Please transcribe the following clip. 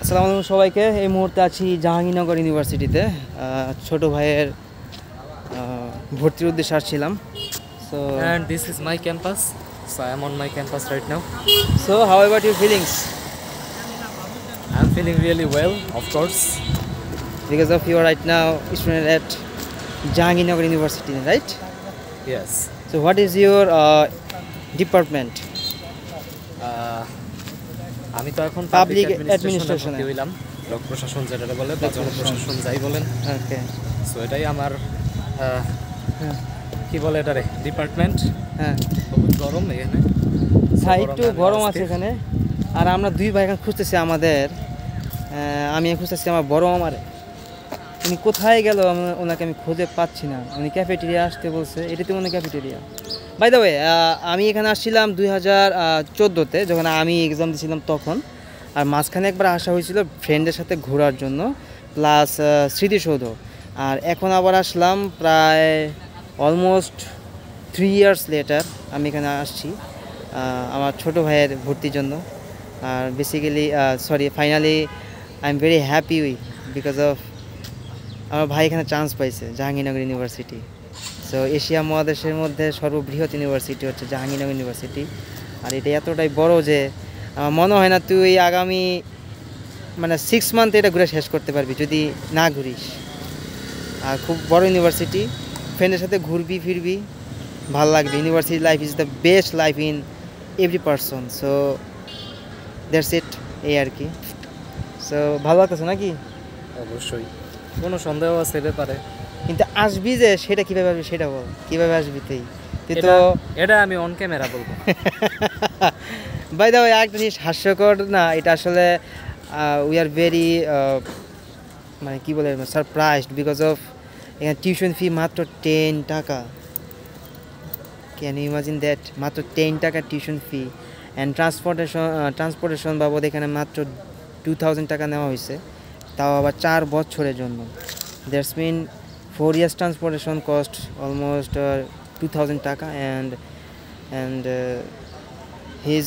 আসসালামু আলাইকুম সবাইকে। এই মুহূর্তে আছি জাহাঙ্গীরনগর ইউনিভার্সিটিতে ছোট ভাইয়ের ভর্তির উদ্দেশ্যে আসছিলাম। So And this is my campus. So I am on my campus right now. how about your feelings? I'm feeling really well, of course. Because of you are right now student at Jahangirnagar University, right? Yes. So what is your department? আমি তো এখন Public public administration অ্যাডমিনিস্ট্রেশনে ভর্তি হইলাম, লোক প্রশাসন যেটা বলে বা জনপ্রশাসন যাই বলেন। Okay. সো এটাই আমার হ্যাঁ কি বলে এটারে ডিপার্টমেন্ট। হ্যাঁ বহুত গরম এখানে। হ্যাঁ একটু গরম আছে এখানে। আর আমরা দুই ভাই এখন খুঁজতেছি আমাদের আমি খুঁজতেছি আমার বড় মামারে। উনি কোথায় গেল ওনাকে আমি খুঁজে পাচ্ছি না। উনি ক্যাফেটেরিয়া আসতে বলছে, এটাতে মনে ক্যাফেটেরিয়া। বাই দ্য ওয়ে আমি এখানে আসছিলাম 2014-তে যখন আমি এক্সাম দিয়েছিলাম তখন। আর মাঝখানে একবার আসা হয়েছিল ফ্রেন্ডের সাথে ঘোরার জন্য প্লাস স্মৃতিসৌধ। আর এখন আবার আসলাম প্রায় অলমোস্ট 3 years লেটার আমি এখানে আসছি আমার ছোটো ভাইয়ের ভর্তির জন্য। আর basically finally I am very happy because of আমার ভাই এখানে চান্স পাইছে জাহাঙ্গীরনগর ইউনিভার্সিটি। সো এশিয়া মহাদেশের মধ্যে সর্ববৃহৎ ইউনিভার্সিটি হচ্ছে জাহাঙ্গীরনগর ইউনিভার্সিটি। আর এটা এতটাই বড় যে আমার মনে হয় না তুই আগামী 6 মান্থ এটা ঘুরে শেষ করতে পারবি যদি না ঘুরিস। আর খুব বড় ইউনিভার্সিটি, ফ্রেন্ডের সাথে ঘুরবি ফিরবি, ভালো লাগবে। University life is the best life in every person. So that's it, এই আর কি। সো ভালো লাগতেছে নাকি? অবশ্যই, কোনো সন্দেহ আছে ব্যাপারে। কিন্তু আসবি যে সেটা কীভাবে আসবি সেটা বল, কীভাবে আসবি তুই? তুই তো এটা আমি অন ক্যামেরা বলবো। বাই দ্য ওয়ে একটা জিনিস হাস্যকর না, এটা আসলে উই আর ভেরি কী বলে সারপ্রাইজড বিকজ অফ এখানে টিউশন ফি মাত্র 10 টাকা। Can you imagine that? মাত্র 10 টাকা টিউশন ফি। অ্যান্ড ট্রান্সপোর্টেশন বাবদ এখানে মাত্র 2000 টাকা নেওয়া হয়েছে, তাও আবার 4 বছরের জন্য। That's mean 4 years transportation cost almost 2000 টাকা, and his